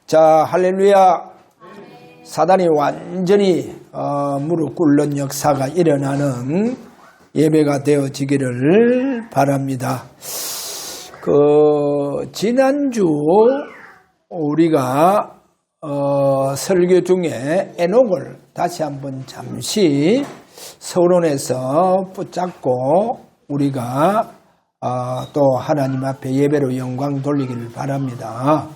자, 할렐루야. 사단이 완전히 무릎 꿇는 역사가 일어나는 예배가 되어지기를 바랍니다. 지난주 우리가 설교 중에 에녹을 다시 한번 잠시 서론에서 붙잡고 우리가 또 하나님 앞에 예배로 영광 돌리기를 바랍니다.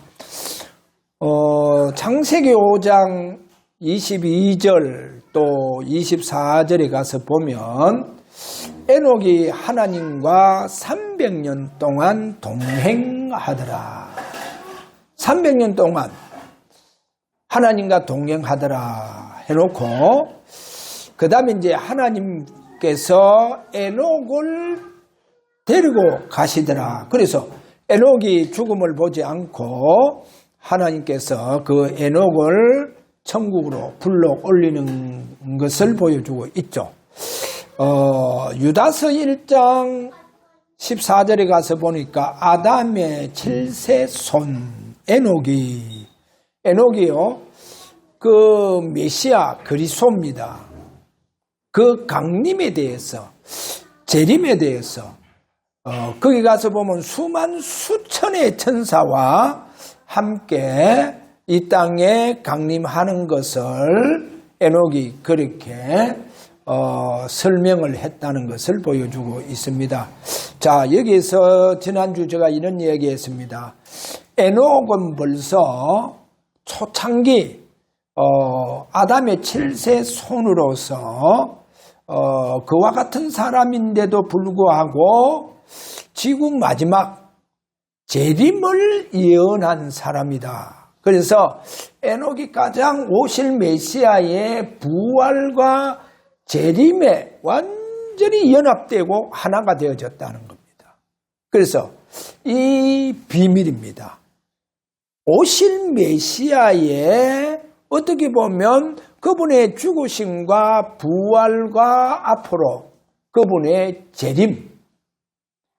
창세기 5장 22절 또 24절에 가서 보면 에녹이 하나님과 300년 동안 동행하더라. 300년 동안 하나님과 동행하더라 해놓고 그 다음에 이제 하나님께서 에녹을 데리고 가시더라. 그래서 에녹이 죽음을 보지 않고 하나님께서 그 에녹을 천국으로 불러 올리는 것을 보여주고 있죠. 유다서 1장 14절에 가서 보니까 아담의 7세 손 에녹이요 그 메시아 그리스도입니다. 그 강림에 대해서 재림에 대해서 거기 가서 보면 수천의 천사와 함께 이 땅에 강림하는 것을 에녹이 그렇게 설명을 했다는 것을 보여주고 있습니다. 자, 여기에서 지난주 제가 이런 얘기했습니다. 에녹은 벌써 초창기 아담의 7세 손으로서 그와 같은 사람인데도 불구하고 지구 마지막 재림을 예언한 사람이다. 그래서 에녹이 가장 오실 메시아의 부활과 재림에 완전히 연합되고 하나가 되어졌다는 겁니다. 그래서 이 비밀입니다. 오실 메시아의 어떻게 보면 그분의 죽으심과 부활과 앞으로 그분의 재림,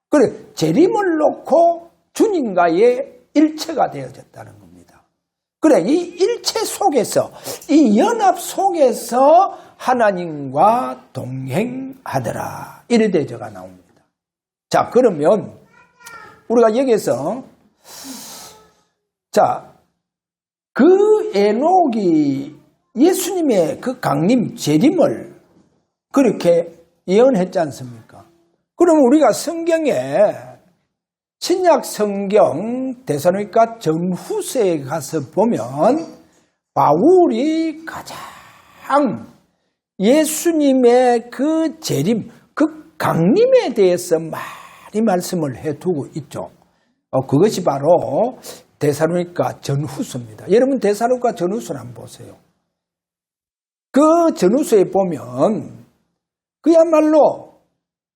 그래 재림을 놓고 주님과의 일체가 되어졌다는 겁니다. 그래 이 일체 속에서 이 연합 속에서 하나님과 동행하더라 이래 대저가 나옵니다. 자, 그러면 우리가 여기서 그 에녹이 예수님의 그 강림 재림을 그렇게 예언했지 않습니까? 그럼 우리가 성경에 신약 성경 데살로니가 전후서에 가서 보면 바울이 가장 예수님의 그 재림, 그 강림에 대해서 많이 말씀을 해두고 있죠. 그것이 바로 데살로니가 전후서입니다. 여러분 데살로니가 전후서를 한번 보세요. 그 전후서에 보면 그야말로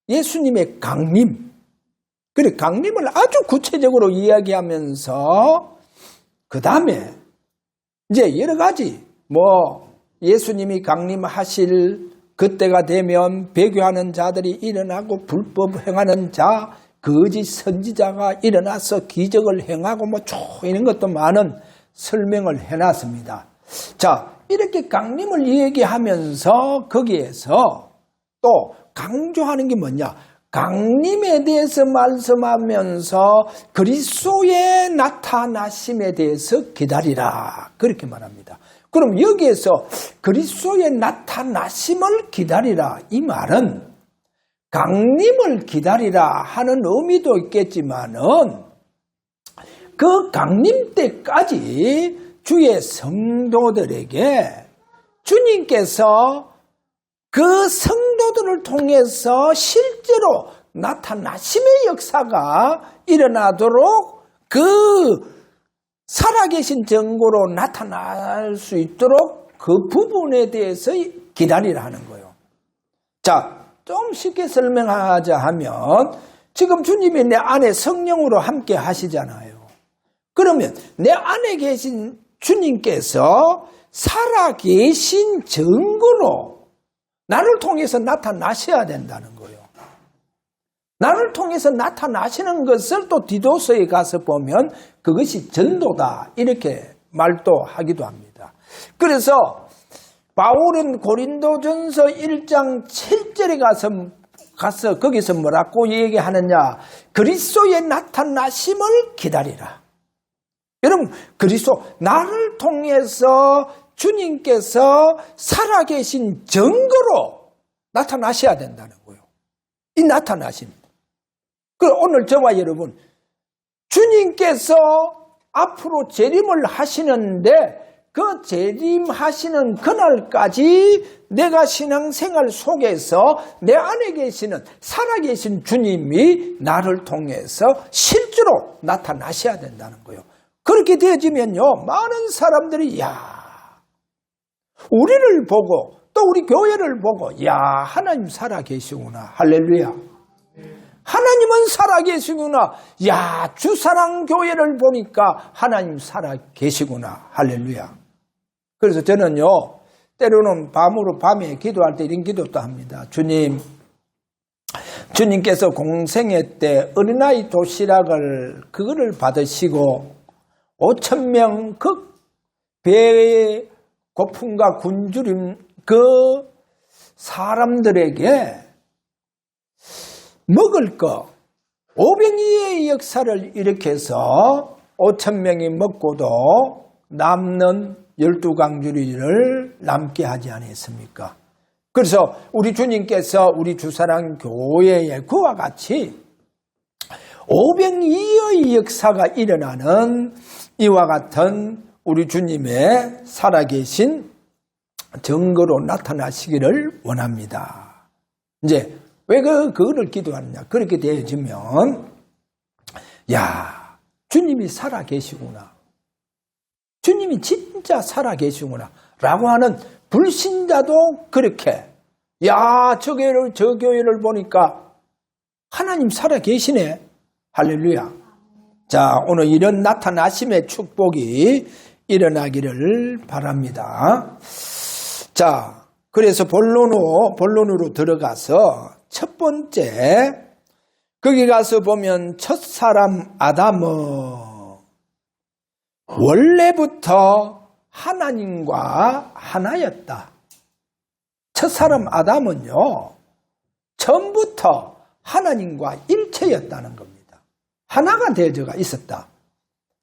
예수님의 강림, 그래 강림을 아주 구체적으로 이야기하면서 그 다음에 이제 여러 가지 예수님이 강림하실 그때가 되면 배교하는 자들이 일어나고 불법 행하는 자, 거짓 선지자가 일어나서 기적을 행하고 이런 것도 많은 설명을 해놨습니다. 자, 이렇게 강림을 얘기하면서 거기에서 또 강조하는 게 뭐냐? 강림에 대해서 말씀하면서 그리스도의 나타나심에 대해서 기다리라. 그렇게 말합니다. 그럼 여기에서 그리스도의 나타나심을 기다리라. 이 말은 강림을 기다리라 하는 의미도 있겠지만은 그 강림 때까지 주의 성도들에게 주님께서 그 성도들을 통해서 실제로 나타나심의 역사가 일어나도록 그 살아계신 증거로 나타날 수 있도록 그 부분에 대해서 기다리라 하는 거예요. 자, 좀 쉽게 설명하자 하면 지금 주님이 내 안에 성령으로 함께 하시잖아요. 그러면 내 안에 계신 주님께서 살아계신 증거로 나를 통해서 나타나셔야 된다는 거예요. 나를 통해서 나타나시는 것을 또 디도서에 가서 보면 그것이 전도다 이렇게 말도 하기도 합니다. 그래서 바울은 고린도전서 1장 7절에 가서 거기서 뭐라고 얘기하느냐? 그리스도의 나타나심을 기다리라. 여러분, 그리스도 나를 통해서 주님께서 살아계신 증거로 나타나셔야 된다는 거예요. 이 나타나심. 오늘 저와 여러분, 주님께서 앞으로 재림을 하시는데 그 재림하시는 그날까지 내가 신앙생활 속에서 내 안에 계시는 살아계신 주님이 나를 통해서 실제로 나타나셔야 된다는 거예요. 그렇게 되어지면요, 많은 사람들이 우리를 보고 또 우리 교회를 보고 하나님 살아계시구나. 할렐루야. 하나님은 살아계시구나. 주사랑교회를 보니까 하나님 살아계시구나. 할렐루야. 그래서 저는요, 때로는 밤에 기도할 때 이런 기도도 합니다. 주님께서 공생애 때 어린아이 도시락을 그거를 받으시고 5,000명 그 배의 고품과 굶주림 그 사람들에게 먹을 거 500리의 역사를 일으켜서 5,000명이 먹고도 남는 12강주리를 남게 하지 않았습니까? 그래서 우리 주님께서 우리 주사랑 교회에 그와 같이 502의 역사가 일어나는 이와 같은 우리 주님의 살아계신 증거로 나타나시기를 원합니다. 이제 왜 그거를 기도하느냐? 그렇게 되어지면 주님이 살아계시구나. 주님이 진짜 살아계시구나. 라고 하는 불신자도 그렇게 저 교회를 보니까 하나님 살아계시네. 할렐루야. 자, 오늘 이런 나타나심의 축복이 일어나기를 바랍니다. 자, 그래서 본론으로 들어가서 첫 번째, 거기 가서 보면 첫사람 아담은 원래부터 하나님과 하나였다. 첫사람 아담은요, 처음부터 하나님과 일체였다는 겁니다. 하나가 되어져가 있었다.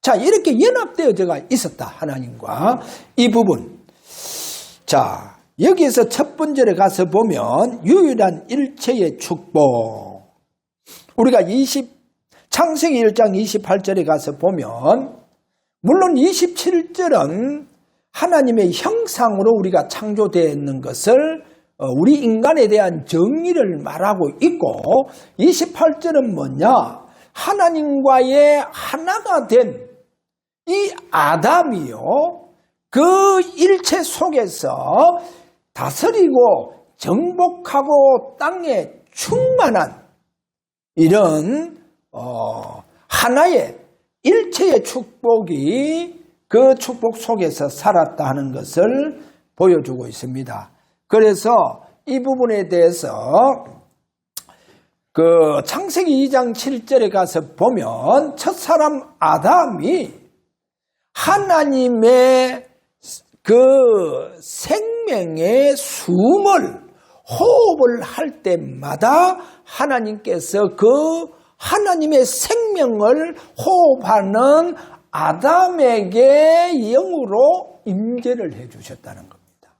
자, 이렇게 연합되어져가 있었다. 하나님과 이 부분. 자, 여기에서 첫 번째로 가서 보면 유일한 일체의 축복. 우리가 창세기 1장 28절에 가서 보면 물론 27절은 하나님의 형상으로 우리가 창조되어 있는 것을 우리 인간에 대한 정의를 말하고 있고 28절은 뭐냐? 하나님과의 하나가 된 이 아담이요. 그 일체 속에서 다스리고 정복하고 땅에 충만한 이런 하나의 일체의 축복이 그 축복 속에서 살았다 하는 것을 보여주고 있습니다. 그래서 이 부분에 대해서 그 창세기 2장 7절에 가서 보면 첫사람 아담이 하나님의 그 생명의 숨을 호흡을 할 때마다 하나님께서 그 하나님의 생명을 호흡하는 아담에게 영으로 임재를 해주셨다는 겁니다.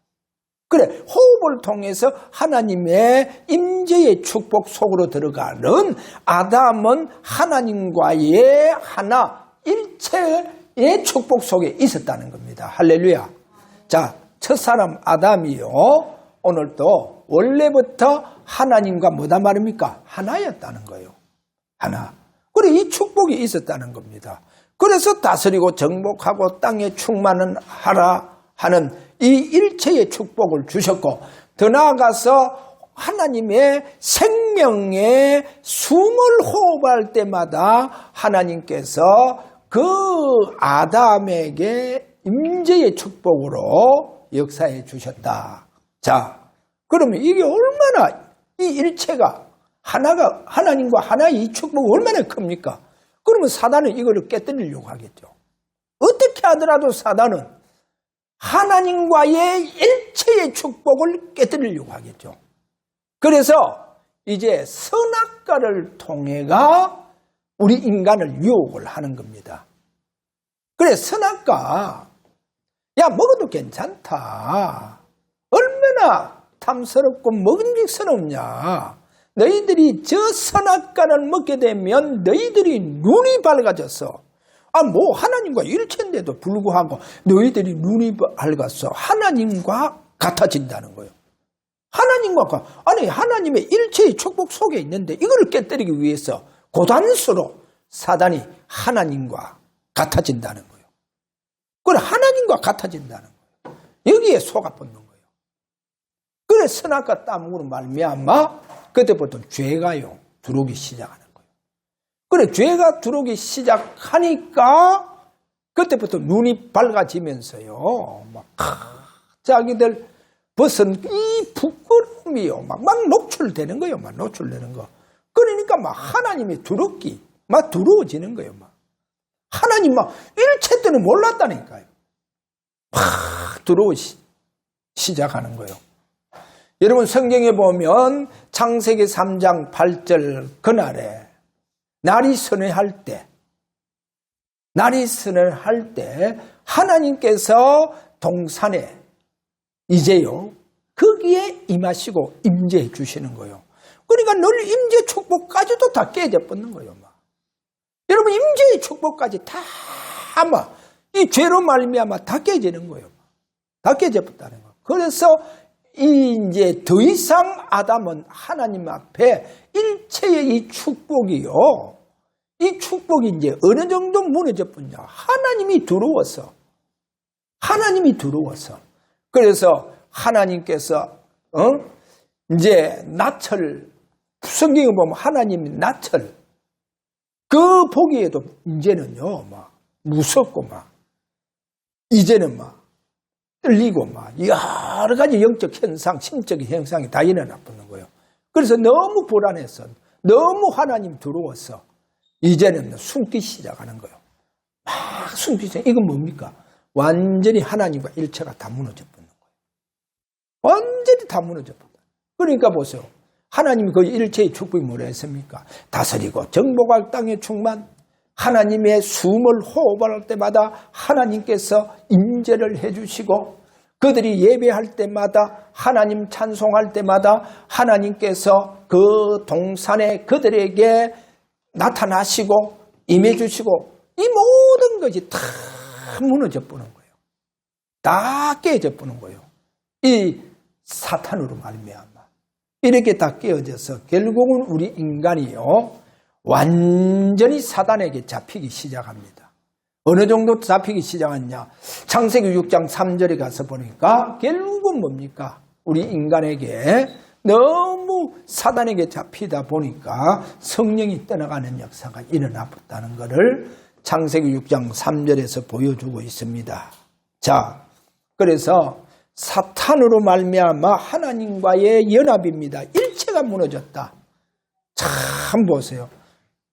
그래, 호흡을 통해서 하나님의 임재의 축복 속으로 들어가는 아담은 하나님과의 하나, 일체의 축복 속에 있었다는 겁니다. 할렐루야. 자, 첫사람 아담이요. 오늘도 원래부터 하나님과 뭐다 말입니까? 하나였다는 거예요. 하나. 그래, 이 축복이 있었다는 겁니다. 그래서 다스리고 정복하고 땅에 충만은 하라 하는 이 일체의 축복을 주셨고, 더 나아가서 하나님의 생명의 숨을 호흡할 때마다 하나님께서 그 아담에게 임재의 축복으로 역사해 주셨다. 자, 그러면 이게 얼마나 이 일체가 하나가 하나님과 하나의 이 축복이 얼마나 큽니까? 그러면 사단은 이거를 깨뜨리려고 하겠죠. 어떻게 하더라도 사단은 하나님과의 일체의 축복을 깨뜨리려고 하겠죠. 그래서 이제 선악과를 통해가 우리 인간을 유혹을 하는 겁니다. 그래, 선악과, 야, 먹어도 괜찮다. 얼마나 탐스럽고 먹음직스럽냐. 너희들이 저 선악과를 먹게 되면 너희들이 눈이 밝아져서, 뭐 하나님과 일체인데도 불구하고 너희들이 눈이 밝아서 하나님과 같아진다는 거예요. 하나님의 일체의 축복 속에 있는데 이거를 깨뜨리기 위해서 고단수로 사단이 하나님과 같아진다는 거예요. 그래, 하나님과 같아진다는 거예요. 여기에 속아 붙는 거예요. 그래, 선악과 따먹으로 말미암아 그때부터 죄가요 들어오기 시작하는 거예요. 그래, 죄가 들어오기 시작하니까 그때부터 눈이 밝아지면서요, 자기들 벗은 이 부끄러움이요, 막 노출되는 거예요, 노출되는 거. 그러니까 하나님이 두려워지는 거예요, 하나님 일체 때는 몰랐다니까요. 두려워지 시작하는 거예요. 여러분, 성경에 보면 창세기 3장 8절 그날에 날이 선회할 때 하나님께서 동산에 이제요 거기에 임하시고 임재해 주시는 거예요. 그러니까 늘 임재 축복까지도 다 깨져 버는 거예요. 여러분, 임재의 축복까지 다 이 죄로 말미암아 다 깨지는 거예요. 다 깨져 버다는 거예요. 그래서 이제 더 이상 아담은 하나님 앞에 일체의 이 축복이요, 이 축복이 이제 어느 정도 무너져 버냐. 하나님이 두려워서. 그래서 하나님께서 이제 나철, 성경에 보면 하나님이 나철, 그 보기에도 이제는요 무섭고 이제는 떨리고 여러 가지 영적 현상, 심적인 현상이 다 일어나 버는 거예요. 그래서 너무 불안해서, 너무 하나님 두려워서 이제는 숨기 시작하는 거예요. 숨기 시작. 이건 뭡니까? 완전히 하나님과 일체가 다 무너져 버는 거예요. 완전히 다 무너져 버려. 그러니까 보세요. 하나님이 그 일체의 축복이 뭐라 했습니까? 다스리고 정복할 땅의 충만, 하나님의 숨을 호흡할 때마다 하나님께서 임재를 해주시고, 그들이 예배할 때마다, 하나님 찬송할 때마다 하나님께서 그 동산에 그들에게 나타나시고 임해주시고, 이 모든 것이 다 무너져 버는 거예요. 다 깨져 버는 거예요. 이 사탄으로 말미암아 이렇게 다 깨어져서 결국은 우리 인간이요 완전히 사단에게 잡히기 시작합니다. 어느 정도 잡히기 시작하냐? 창세기 6장 3절에 가서 보니까 결국은 뭡니까? 우리 인간에게 너무 사단에게 잡히다 보니까 성령이 떠나가는 역사가 일어났다는 것을 창세기 6장 3절에서 보여주고 있습니다. 자, 그래서 사탄으로 말미암아 하나님과의 연합입니다. 일체가 무너졌다. 참 보세요.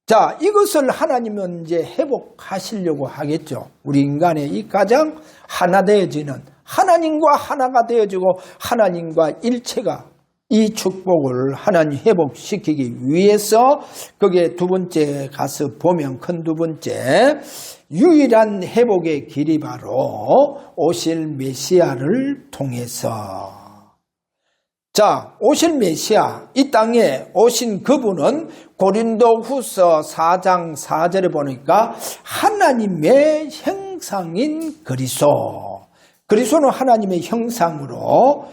자, 이것을 하나님은 이제 회복하시려고 하겠죠. 우리 인간의 이 가장 하나 되어지는, 하나님과 하나가 되어지고 하나님과 일체가 이 축복을 하나님 회복시키기 위해서 거기에 두 번째 가서 보면 큰 두 번째 유일한 회복의 길이 바로 오실 메시아를 통해서. 자, 오실 메시아, 이 땅에 오신 그분은 고린도후서 4장 4절에 보니까 하나님의 형상인 그리스도. 그리스도는 하나님의 형상으로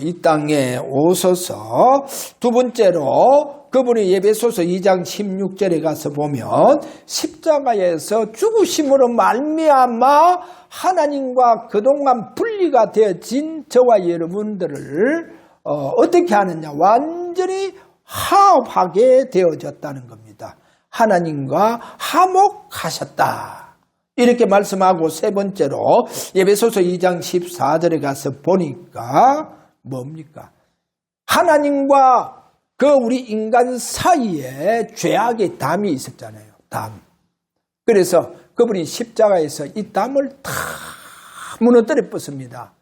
이 땅에 오셔서, 두 번째로 그분이 에베소서 2장 16절에 가서 보면 십자가에서 죽으심으로 말미암아 하나님과 그동안 분리가 되어진 저와 여러분들을 어떻게 하느냐? 완전히 화합하게 되어졌다는 겁니다. 하나님과 화목하셨다. 이렇게 말씀하고, 세 번째로 에베소서 2장 14절에 가서 보니까 뭡니까? 하나님과 그 우리 인간 사이에 죄악의 담이 있었잖아요. 담. 그래서 그분이 십자가에서 이 땀을 다 무너뜨려 붓습니다.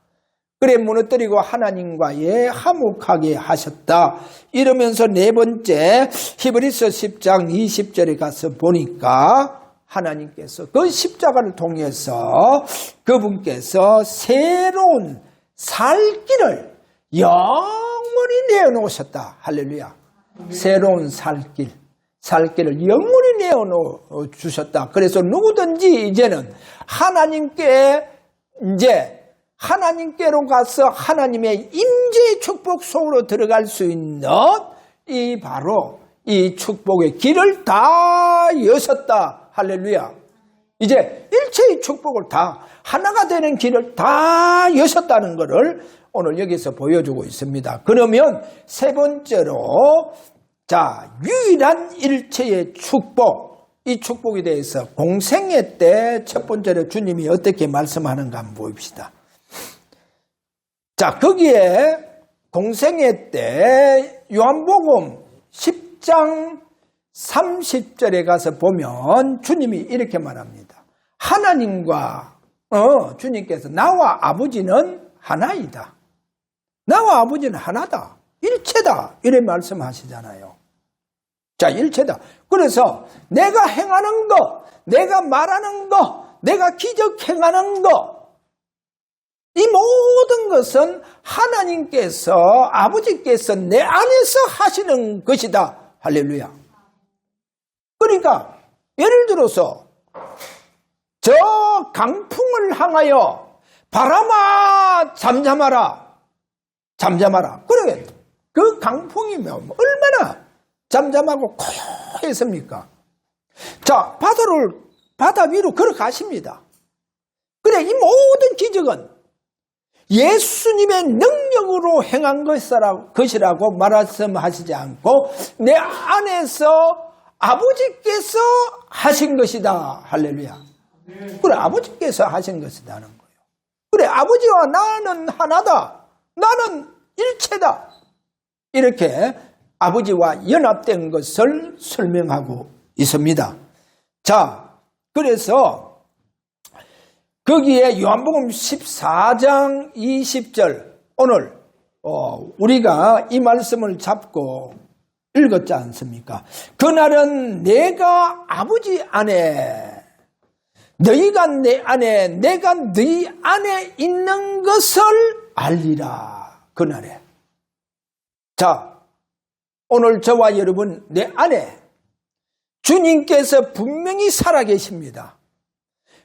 그래 무너뜨리고 하나님과의 화목하게 하셨다. 이러면서 네 번째 히브리서 10장 20절에 가서 보니까 하나님께서 그 십자가를 통해서 그분께서 새로운 살 길을 영원히 내어놓으셨다. 할렐루야. 새로운 살 길을 영원히 내어주셨다. 그래서 누구든지 이제는 하나님께로 가서 하나님의 임재의 축복 속으로 들어갈 수 있는 바로 이 축복의 길을 다 여셨다. 할렐루야. 이제 일체의 축복을 다 하나가 되는 길을 다 여셨다는 것을 오늘 여기서 보여주고 있습니다. 그러면 세 번째로 유일한 일체의 축복, 이 축복에 대해서 공생애 때 첫 번째로 주님이 어떻게 말씀하는가 한번 봅시다. 거기에 공생애 때 요한복음 10장 30절에 가서 보면 주님이 이렇게 말합니다. 하나님과 주님께서 나와 아버지는 하나이다. 나와 아버지는 하나다. 일체다. 이렇게 말씀하시잖아요. 일체다. 그래서 내가 행하는 것, 내가 말하는 것, 내가 기적 행하는 것, 이 모든 것은 하나님께서, 아버지께서 내 안에서 하시는 것이다. 할렐루야. 그러니까 예를 들어서 저 강풍을 향하여 바람아 잠잠하라. 그래 그 강풍이면 얼마나 잠잠하고 고요했습니까? 바다 위로 걸어가십니다. 그래 이 모든 기적은 예수님의 능력으로 행한 것이라고 말씀하시지 않고 내 안에서 아버지께서 하신 것이다. 할렐루야. 그래 아버지께서 하신 것이다는 거예요. 그래 아버지와 나는 하나다. 나는 일체다. 이렇게 아버지와 연합된 것을 설명하고 있습니다. 그래서 거기에 요한복음 14장 20절 오늘 우리가 이 말씀을 잡고 읽었지 않습니까? 그날은 내가 아버지 안에 너희가 내 안에 내가 너희 안에 있는 것을 알리라. 그날에 오늘 저와 여러분 내 안에 주님께서 분명히 살아계십니다.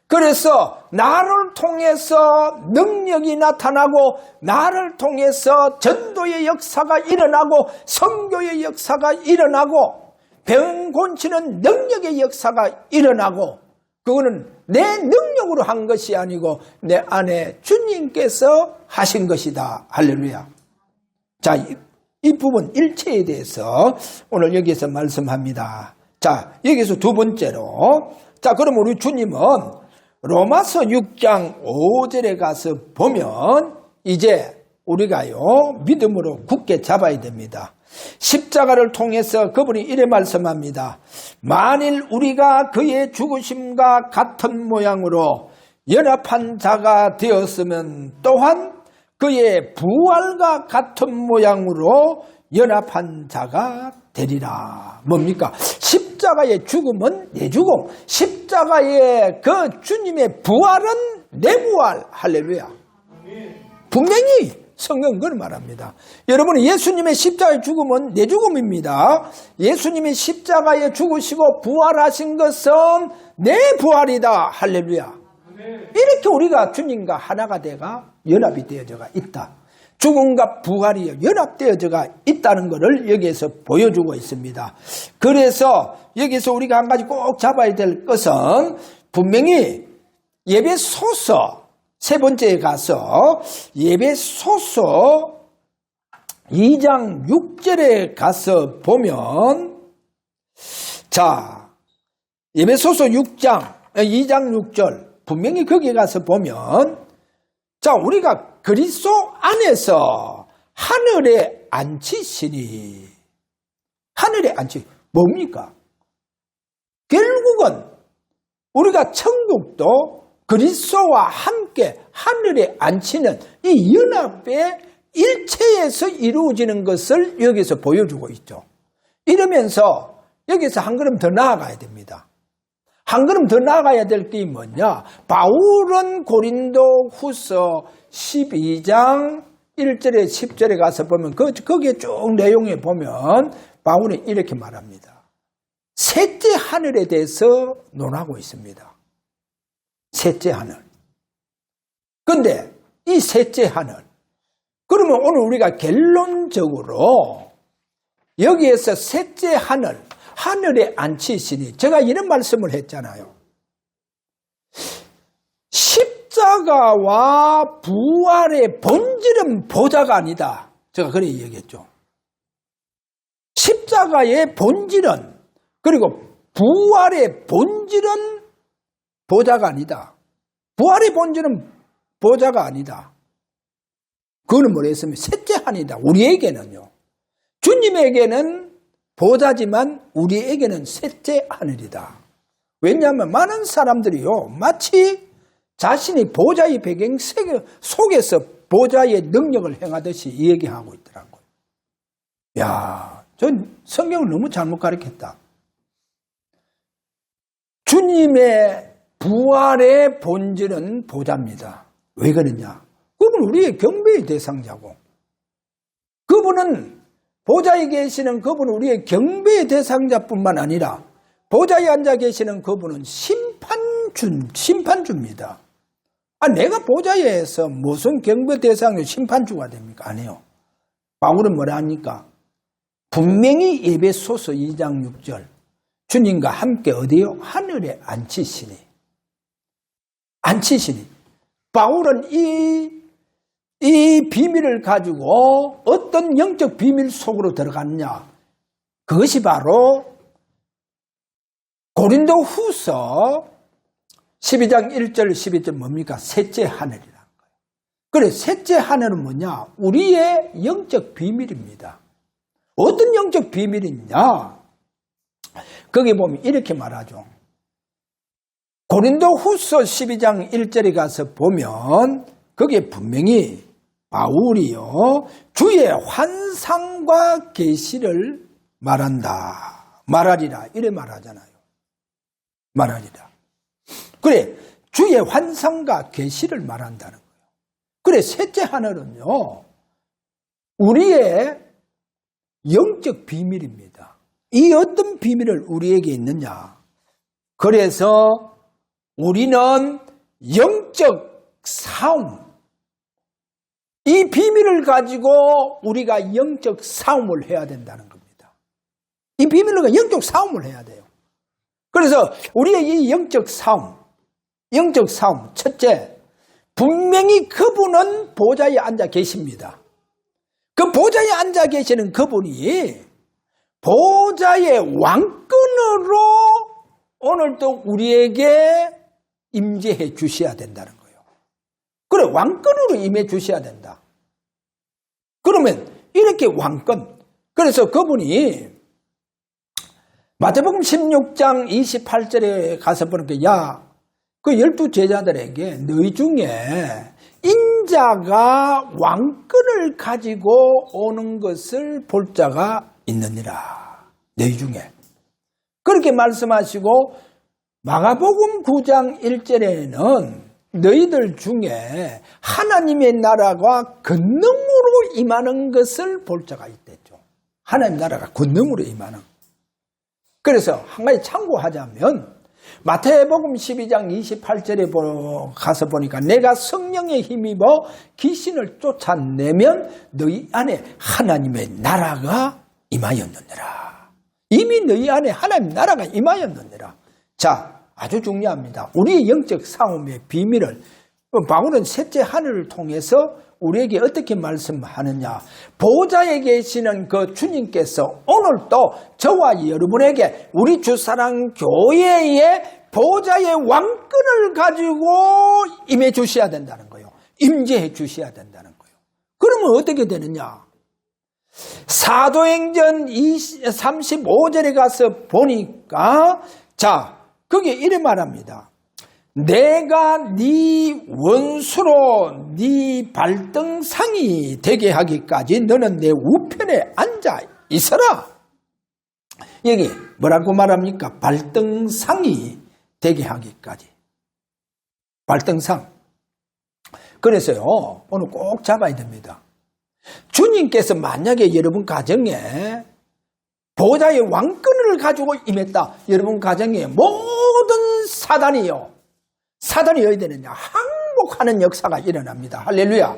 그래서 나를 통해서 능력이 나타나고 나를 통해서 전도의 역사가 일어나고 선교의 역사가 일어나고 병 고치는 능력의 역사가 일어나고 그거는 내 능력으로 한 것이 아니고 내 안에 주님께서 하신 것이다. 할렐루야. 이 부분 일체에 대해서 오늘 여기서 말씀합니다. 여기서 두 번째로 그럼 우리 주님은 로마서 6장 5절에 가서 보면 이제 우리가요 믿음으로 굳게 잡아야 됩니다. 십자가를 통해서 그분이 이래 말씀합니다. 만일 우리가 그의 죽으심과 같은 모양으로 연합한 자가 되었으면 또한 그의 부활과 같은 모양으로 연합한 자가 되리라. 뭡니까? 십자가의 죽음은 내 죽음, 십자가의 그 주님의 부활은 내 부활. 할렐루야. 분명히 성경은 그걸 말합니다. 여러분 예수님의 십자가의 죽음은 내 죽음입니다. 예수님이 십자가에 죽으시고 부활하신 것은 내 부활이다. 할렐루야. 이렇게 우리가 주님과 하나가 되가 연합이 되어져가 있다. 죽음과 부활이 연합되어져가 있다는 것을 여기에서 보여주고 있습니다. 그래서 여기서 우리가 한 가지 꼭 잡아야 될 것은 분명히 예배소서 세 번째에 가서 예배소서 2장 6절에 가서 보면 예배소서 2장 6절 분명히 거기에 가서 보면 우리가 그리스도 안에서 하늘에 앉히시니 하늘에 앉히 뭡니까? 결국은 우리가 천국도 그리스도와 함께 하늘에 앉히는 이 연합의 일체에서 이루어지는 것을 여기서 보여주고 있죠. 이러면서 여기서 한 걸음 더 나아가야 됩니다. 한 걸음 더 나아가야 될 게 뭐냐? 바울은 고린도 후서 12장 1절에 10절에 가서 보면 거기에 쭉 내용에 보면 바울이 이렇게 말합니다. 셋째 하늘에 대해서 논하고 있습니다. 셋째 하늘. 근데 이 셋째 하늘, 그러면 오늘 우리가 결론적으로 여기에서 셋째 하늘, 하늘에 앉히시니, 제가 이런 말씀을 했잖아요. 십자가와 부활의 본질은 보좌가 아니다. 제가 그래 얘기했죠. 십자가의 본질은, 그리고 부활의 본질은 보좌가 아니다. 부활의 본질은 보좌가 아니다. 그거는 뭐랬으면 셋째 하늘이다. 우리에게는요. 주님에게는 보좌지만 우리에게는 셋째 하늘이다. 왜냐하면 많은 사람들이요, 마치 자신이 보좌의 배경 속에서 보좌의 능력을 행하듯이 얘기하고 있더라고요. 야, 전 성경을 너무 잘못 가르쳤다. 주님의 부활의 본질은 보좌입니다. 왜 그러냐? 그분은 우리의 경배의 대상자고, 그분은 보좌에 계시는 그분은 우리의 경배의 대상자뿐만 아니라 보좌에 앉아 계시는 그분은 심판주입니다. 내가 보좌에서 무슨 경배 대상자 심판주가 됩니까? 아니요. 바울은 뭐라 합니까? 분명히 에베소서 2장 6절 주님과 함께 어디요? 하늘에 앉히시니. 바울은 이 비밀을 가지고 어떤 영적 비밀 속으로 들어갔냐? 그것이 바로 고린도 후서 12장 1절 12절 뭡니까? 셋째 하늘이라는 거예요. 그래, 셋째 하늘은 뭐냐? 우리의 영적 비밀입니다. 어떤 영적 비밀이냐? 거기 보면 이렇게 말하죠. 고린도 후서 12장 1절에 가서 보면 거기에 분명히 바울이요, 주의 환상과 계시를 말하리라 이래 말하잖아요. 말하리라. 그래, 주의 환상과 계시를 말한다는 거예요. 그래, 셋째 하늘은요, 우리의 영적 비밀입니다. 이 어떤 비밀을 우리에게 있느냐? 그래서 우리는 영적 싸움, 이 비밀을 가지고 우리가 영적 싸움을 해야 된다는 겁니다. 이 비밀로 영적 싸움을 해야 돼요. 그래서 우리의 이 영적 싸움, 첫째, 분명히 그분은 보좌에 앉아 계십니다. 그 보좌에 앉아 계시는 그분이 보좌의 왕권으로 오늘도 우리에게 임재해 주셔야 된다는 거예요. 그래, 왕권으로 임해 주셔야 된다. 그러면 이렇게 왕권, 그래서 그분이 마태복음 16장 28절에 가서 보니까 그 12제자들에게 너희 중에 인자가 왕권을 가지고 오는 것을 볼 자가 있느니라. 너희 중에. 그렇게 말씀하시고 마가복음 9장 1절에는 너희들 중에 하나님의 나라가 권능으로 임하는 것을 볼 자가 있댔죠. 하나님 나라가 권능으로 임하는. 그래서 한 가지 참고하자면 마태복음 12장 28절에 가서 보니까 내가 성령에 힘입어 귀신을 쫓아내면 너희 안에 하나님의 나라가 임하였느니라. 이미 너희 안에 하나님 나라가 임하였느니라. 자, 아주 중요합니다. 우리의 영적 싸움의 비밀을 바울은 셋째 하늘을 통해서 우리에게 어떻게 말씀하느냐. 보좌에 계시는 그 주님께서 오늘도 저와 여러분에게 우리 주사랑 교회의 보좌의 왕권을 가지고 임해 주셔야 된다는 거예요. 임재해 주셔야 된다는 거예요. 그러면 어떻게 되느냐. 사도행전 35절에 가서 보니까 자, 그게 이래 말합니다. 내가 네 원수로 네 발등상이 되게 하기까지 너는 내 우편에 앉아 있어라. 여기 뭐라고 말합니까? 발등상이 되게 하기까지. 발등상. 그래서요, 오늘 꼭 잡아야 됩니다. 주님께서 만약에 여러분 가정에 보좌의 왕권을 가지고 임했다. 여러분 가정에 모든 사단이 어디 되느냐? 항복하는 역사가 일어납니다. 할렐루야.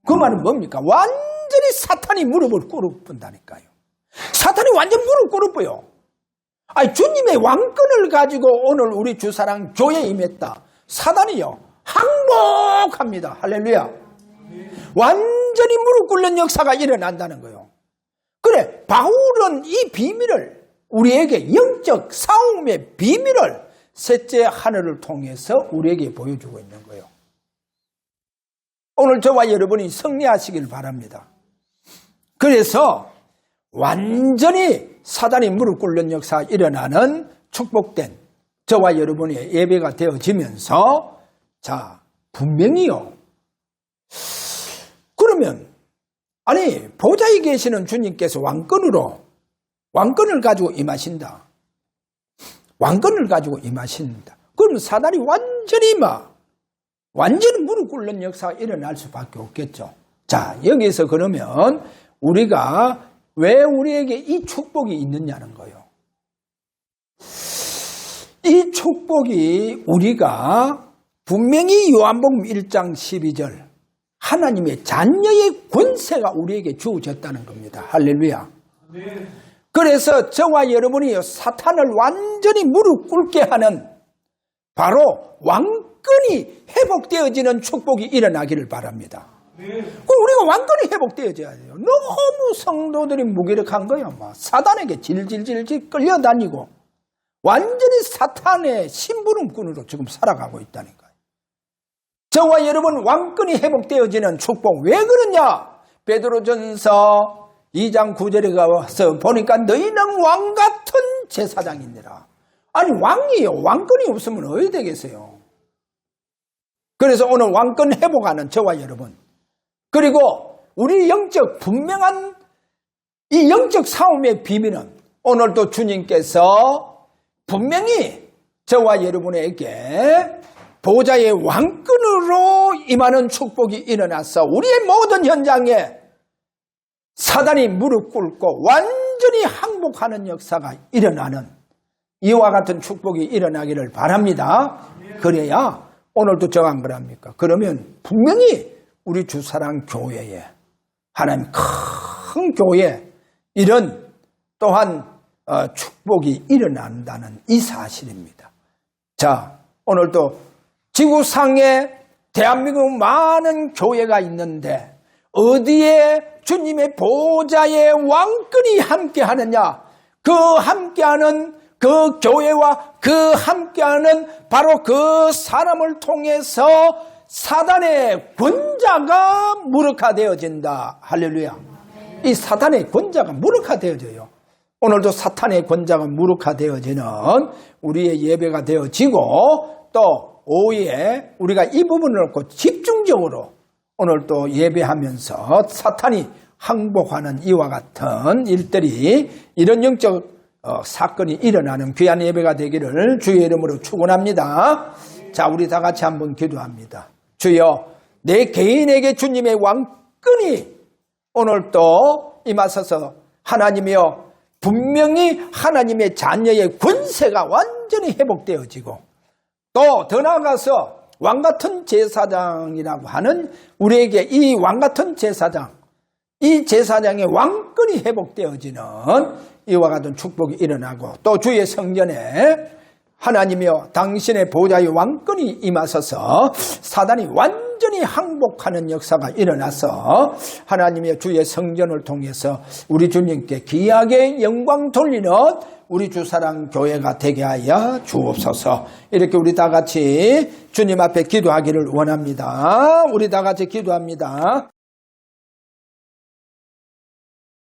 그 말은 뭡니까? 완전히 사탄이 무릎을 꿇어본다니까요. 사탄이 완전 무릎 꿇어버요. 아니, 주님의 왕권을 가지고 오늘 우리 주사랑 교회에 임했다. 사단이요, 항복합니다. 할렐루야. 완전히 무릎 꿇는 역사가 일어난다는 거예요. 그래, 바울은 이 비밀을, 우리에게 영적 싸움의 비밀을 셋째 하늘을 통해서 우리에게 보여주고 있는 거예요. 오늘 저와 여러분이 승리하시길 바랍니다. 그래서 완전히 사단이 무릎 꿇는 역사가 일어나는 축복된 저와 여러분의 예배가 되어지면서, 자, 분명히요. 그러면 아니, 보좌에 계시는 주님께서 왕권을 가지고 임하신다. 왕권을 가지고 임하신다. 그러면 사단이 완전히 무릎 꿇는 역사가 일어날 수밖에 없겠죠. 자, 여기서 그러면 우리가 왜 우리에게 이 축복이 있느냐는 거예요. 이 축복이 우리가 분명히 요한복음 1장 12절 하나님의 자녀의 권세가 우리에게 주어졌다는 겁니다. 할렐루야. 그래서 저와 여러분이 사탄을 완전히 무릎 꿇게 하는 바로 왕권이 회복되어지는 축복이 일어나기를 바랍니다. 우리가 왕권이 회복되어져야 돼요. 너무 성도들이 무기력한 거예요. 사단에게 질질질질 끌려다니고 완전히 사탄의 심부름꾼으로 지금 살아가고 있다니까요. 저와 여러분 왕권이 회복되어지는 축복 왜 그러냐? 베드로전서 2장 9절에 가서 보니까 너희는 왕같은 제사장이니라. 아니, 왕이요, 왕권이 없으면 어디 되겠어요? 그래서 오늘 왕권 회복하는 저와 여러분, 그리고 우리 영적 분명한 이 영적 싸움의 비밀은 오늘도 주님께서 분명히 저와 여러분에게 보좌의 왕권으로 임하는 축복이 일어나서 우리의 모든 현장에 사단이 무릎 꿇고 완전히 항복하는 역사가 일어나는 이와 같은 축복이 일어나기를 바랍니다. 그래야 오늘도 정한 거랍니까? 그러면 분명히 우리 주사랑 교회에, 하나님 큰 교회에 이런 또한 축복이 일어난다는 이 사실입니다. 자, 오늘도 지구상에 대한민국 많은 교회가 있는데 어디에 주님의 보좌의 왕권이 함께하느냐? 그 함께하는 그 교회와 그 함께하는 바로 그 사람을 통해서 사단의 권자가 무력화되어진다. 할렐루야. 이 사단의 권자가 무력화되어져요. 오늘도 사탄의 권자가 무력화되어지는 우리의 예배가 되어지고 또 오후에 우리가 이 부분을 놓고 집중적으로 오늘 또 예배하면서 사탄이 항복하는 이와 같은 일들이 이런 영적 사건이 일어나는 귀한 예배가 되기를 주의 이름으로 축원합니다. 자, 우리 다 같이 한번 기도합니다. 주여, 내 개인에게 주님의 왕권이 오늘 또 임하셔서 하나님이여 분명히 하나님의 자녀의 권세가 완전히 회복되어지고 또 더 나아가서 왕같은 제사장이라고 하는 우리에게 이 왕같은 제사장, 이 제사장의 왕권이 회복되어지는 이와 같은 축복이 일어나고 또 주의 성전에 하나님이여 당신의 보좌의 왕권이 임하셔서 사단이 완전히 항복하는 역사가 일어나서 하나님의 주의 성전을 통해서 우리 주님께 귀하게 영광 돌리는 우리 주사랑 교회가 되게 하여 주옵소서. 이렇게 우리 다 같이 주님 앞에 기도하기를 원합니다. 우리 다 같이 기도합니다.